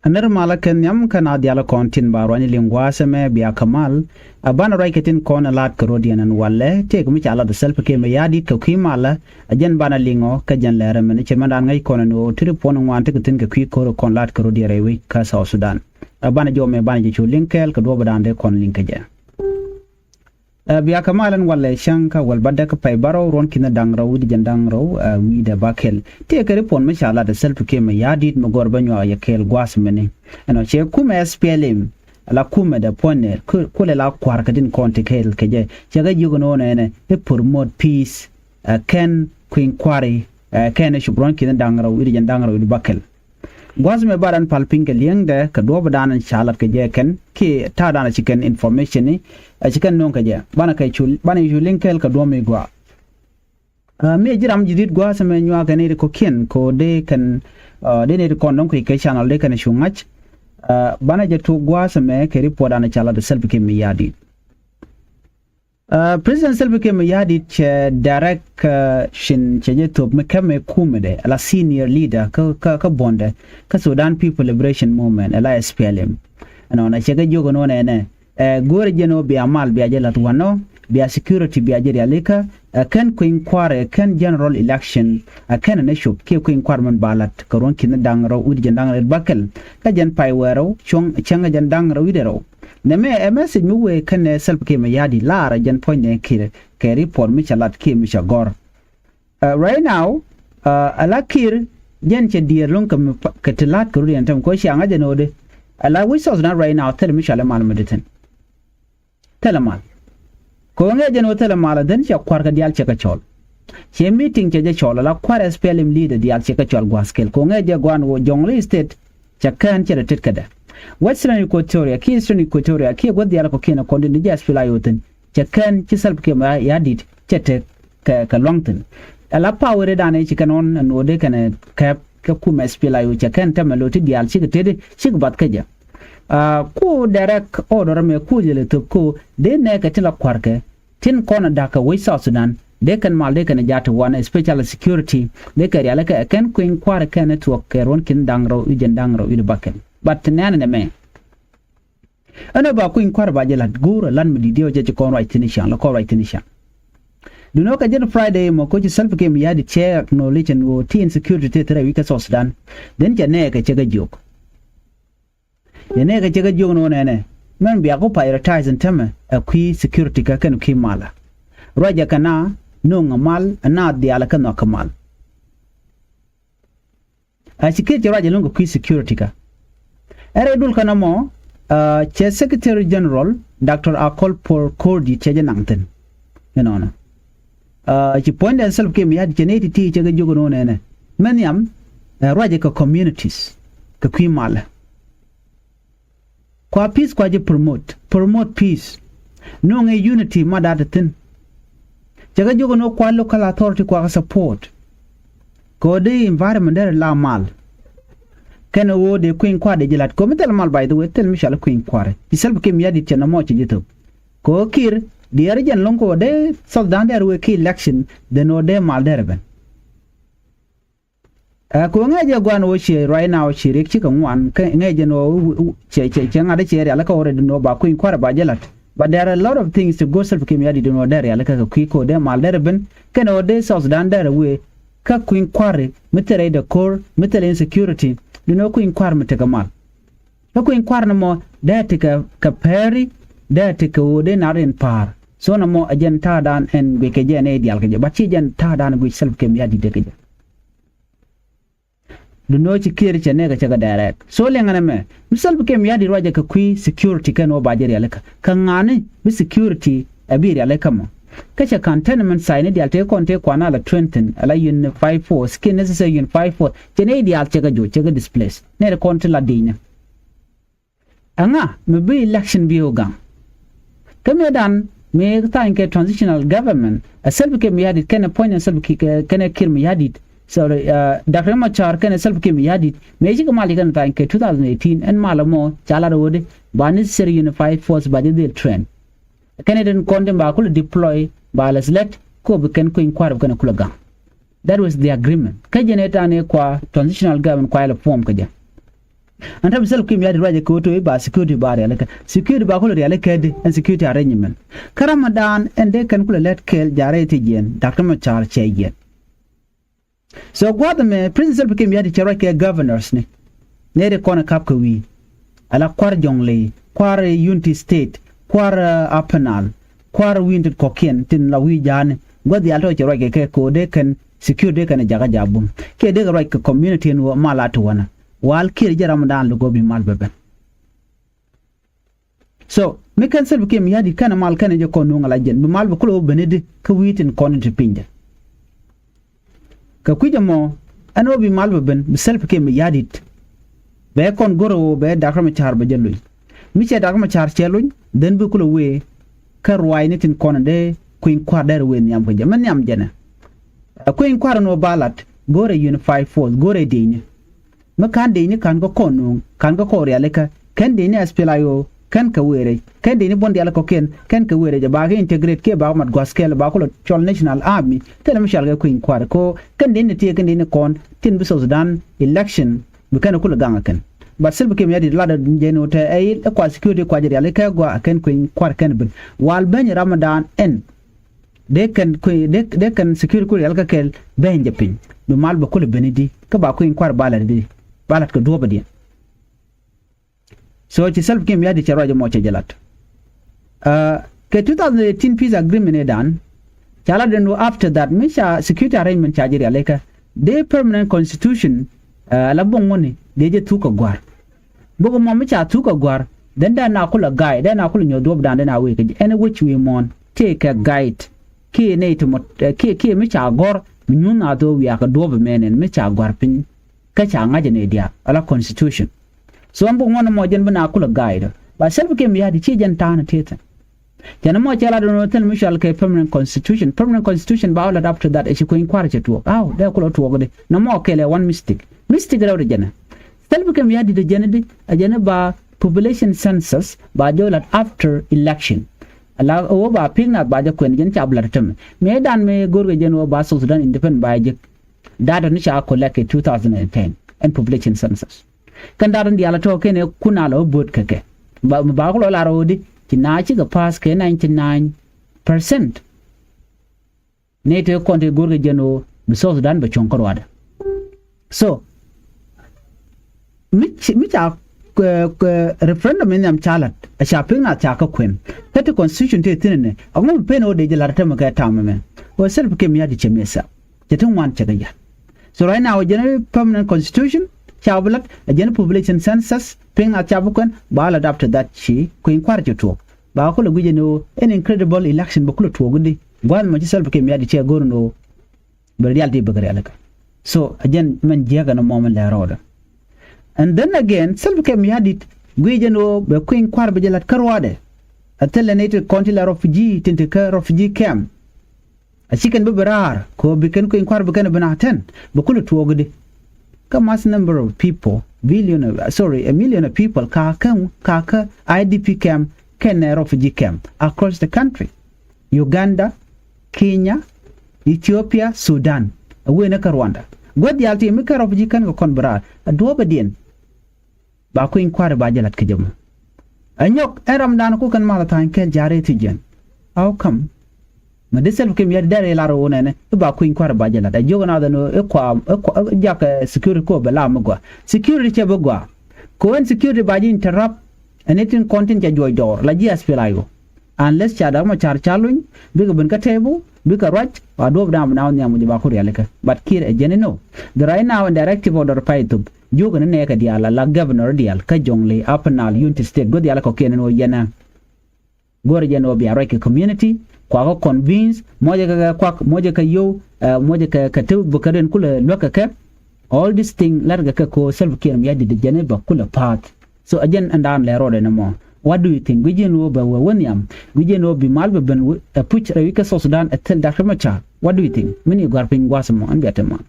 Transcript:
Aner malaken yam kana diala kontin barwani lingwa seme biya kamal abana raiketin kon alat karodian an walle tek mi chala de self ke me yadi ko kimala ajen bana lingo ka jan lere men chemandan ngai kon no tripon wante kitin ke ko kon lat karodi rewi ka South Sudan abana jo me bana ji linkel ka do badande kon linkaje biya kamalan walle shanka wal badaka pay baro ron kina dangra wudi jandangro wi de bakel te kare pon me shala de self ke me yadit mo gorbanyo ya kel gwas mene eno che kuma SPLM la kuma de ponne kule la kwar kadin konte kel keje chaga yugo no ne e promote peace ken queen kwari ken shubron kina dangra wudi jandangro wudi bakel gwas me baran palpinge liengde ka do badan shalat keje ken ki ta dana chicken information ni chicken non keje bana kay chul bana yu linkel ka do me gwa me jiram jidit gwa sama nywa gane ko ken ko de kan de ne ko non ko ke channel de kan shungach bana je to gwa sama ke report ana chala de self ke mi yadi President Salva Kiir Mayardit direct shin cheje top me kame kumede ala senior leader ka bonde ka Sudan People Liberation Movement ala SPLM ana na chege jogo no ne gore jeno bi amal bi ajela tuwano bi security bi ajeri alika kan ko inquire kan general election kan na shop ke ko inquire man balat karon kin dangro udi jandangro bakel ka jan pai wero chong changa jandangro widero neme message mi we kan Salva Kiir Mayardit lara jan point ne kire ke report mi chalat ke mi chagor right now ala Kiir jan che dier lon kam katelat ko rian tam ko shanga janode ala we so na right now tel mi chala mal mediten telemal ko nge jeno telemal den cha kwar ka dial che ka chol che meeting che je chol ala kwar SPLM leader dial che ka chol gwaskel ko nge je gwan wo jongle state cha kan che tet kada Western Equatoria, Eastern Equatoria, ki gwadi ala ko kena kondi ni jas fila yoten. Chakan chi Salva Kiir Mayardit chete ka longten. Ala power dane chi kanon no de kana kap ka kuma spila yo chakan tameloti dial chi tede chi bat kaja. Ku direct order me ku jele to ko de ne ka tila kwarke tin kona daka we South Sudan de kan mal de kan jata wana special security de ka ala ka kan queen kwar ka network ron kin dangro ujen dangro id baken. But nana me ana ba ku inkwar ba jela gura lan mi dio je ko right nishan la ko right nishan do no ka jen Friday mo ko ci Salva Kiir Mayardit che acknowledge no teen security tere wi ka South Sudan den je ne ka chega jok ye ne ka chega jok no ne men biya ko prioritize ntame akui security ka kan ki mala roja kana no ngamal ana di ala kan no kamal a security roja lungo ki security ka Eredul kanamo che Secretary General Dr. Akol por Kordi che janangten enona ci point and Salva Kiir Mayardit geneti ti che jogo no ne men yam roje ko communities ka kwimala kwa peace kwa je promote peace no nge unity madadatin che jogo no kwa local authority kwa support ko de environment der la mal Ken wo de queen kwa de jilat ko metel mal by the way tel mishal queen kware Salva Kiir Mayardit chena mo ci jito ko Kiir di arjen lonko de soldan der we ki election de no de mal derben ko ngaje gwan wo shi right now shi rek ci kan wan ngaje no che ngade che ala ka ore no ba queen kware ba jilat but there are a lot of things to go Salva Kiir Mayardit no der ala ka ko de mal derben ken o de soldan der we ka queen kware metere de core metere insecurity no ko inquire mete kamal ko inquire no mo date ka peri date ko de naren par so no mo ajen ta dan en be ke jene dial ke ba ci jen ta dan gu Salva Kiir Mayardit de ke do no ci kiri ce ne ga ga direct so le ngana me Salva Kiir Mayardit roje ka kui security kan o ba jere alaka kan ngani bi security abiri alaka mo kacha cantonment sign di alte konte kwana la Trenton ala un 54 skin necessary un 54 jene di alte ga jo chega displace ne re konte la dina anga me be election bi oga kame dan me ta inke transitional government a Salva Kiir Mayardit ken appoint Salva Kiir Mayardit so Dr. Machar ken Salva Kiir Mayardit me ji kamali kan ta inke 2018 en malamo chala rode ba necessary un 54 ba de trend Canadian condemn ba kula deploy ba let ko buken ko inquire kana kula gang that was the agreement ka jeneta ne kwa transitional government kwa form kaja and have self kim yadi raja ko to ba security bar yalaka security ba ko yalaka ked and security arrangement karamadan and they can kula let kel jarete gen Dr. Machar chegen so gwada me president self kim yadi charake governors ne de kona kap ko wi ala kwar jongle kwar unity state kwar apenal kwar winded kokien tin la wi jane gwada alto charake ke ko de kan security kan jaga jabum ke de right community no malatu wana wal kir ramadan lugo bi mal beben so me kan self kim yadi kana mal kana je ko nungala jen bi mal ko benedi ka witin konti pinja ka kujamo ano bi mal beben bi self kim yadi be kon goro be Dr. Machar ba jellu mi che Dr. Machar cheluñ den bi ko we ka ruway nitin konde kuin kwadar we nyam ko jaman nyam jena kuin kwar no balat gore unified force gore dine makan dine kan go konu kan go ko realeka kan dine aspelayo kan ka were kan dine bondi ala ko ken kan ka were ja ba integrate ke ba mat goskel ba ko chol national army tele mishal ga kuin kwar ko kan dine tie kan dine kon tin bi Sudan election bi kan ko ganga kan but selbe ke mi lada jeno te ay ko security ko jari ala ka go kan kuin kwar kan bin wal ben ramadan en de kan security ko yalka kel ben japin do mal ba ko le benedi ka ba ko in kwar balat ko do badi so ci self game yadi ci rojo mo ci jalat ke 2018 peace agreement dan chala den after that misha security arrangement charge aleka de permanent constitution la bongoni de je tuka gwar bugo mo misha tuka gwar dan da na kula guide da na kula nyodo dan na we ke any which we mon take a guide ke ne to ke mi cha gor nyun na do wi aka do be menen mi cha gor pin ka cha ngaje ne dia ala constitution so ambo ngona mo jen bana kula guide ba self ke mi yadi ci jen tana teta jana mo chala do no tel mi shal ke permanent constitution ba all adapt to that e ko inquire to aw da kula to gode no mo kele one mistake raw jana self ke mi yadi de jana ba population census ba jolat after election ala o ba pingna ba ja kwen jen chablar tem me dan me gorgo jen o ba Sudan independent ba je data ni cha collect 2010 and population census kan daran di ala to kene kuna lo bot keke ba ko la rodi na ci ga pass ke 99% ne te konte gorgo jen o bi Sudan ba chonkor wada so mi cha referendum in am chalat a shopping na cha ka kwen that constitution te tinne agum pe no de jelarta maka tamame o self ke mi yadi chemesa jetun wan chagaya so right now general permanent constitution chablat a general population census ping na chabukwen ba la adapt that chi ko inquire to ba ko le guje no an incredible election ba ko to gudi gwan ma self ke mi yadi che gorno be reality bagare alaka so again man jega no moment la roda. And then again, self came yadit, Guijano, the Queen Quarbajalat Karwade, a telenated consular refugee, Tintika refugee camp. A chicken beberar, ko becan Queen Quarbacan Benaten, Bukulu Twogdi. Come as number of people, a million of people, Kaka, IDP camp, Kenya refugee camp across the country. Uganda, Kenya, Ethiopia, Sudan, a winner Rwanda. God the ultimate refugee can go conbra, a duobadian. Ba ko inquire ba jalat ke jam anyok Ramadan ko kan mala tan ke jare tijen how come ma desel ke mi dare la ro ne ba ko inquire ba jalat da jogana da no e kwa jak security ko bela magwa security che bagwa ko en security ba ji interrupt anything content ja joy door la ji aspirayo unless cha da ma char chalun biga ben ka table biga right wa do da na nyamu ba ko realeka but kire e jeneno the right now directive order paitub jogo ne ka diala la governor dial ka jongle apenal unity state go diala ko kenen o yana gore jeno bi arake community kwa ko convince moja ka yo moja ka tew bukaren kula loka ka all this thing larga ka ko self care mi yadi de jene ba kula part so again and down le rode no more what do you think we jeno ba wonyam we jeno bi malbe ben puch rawika Sudan atel Dr. Machar what do you think mini garpin wasamo an biatama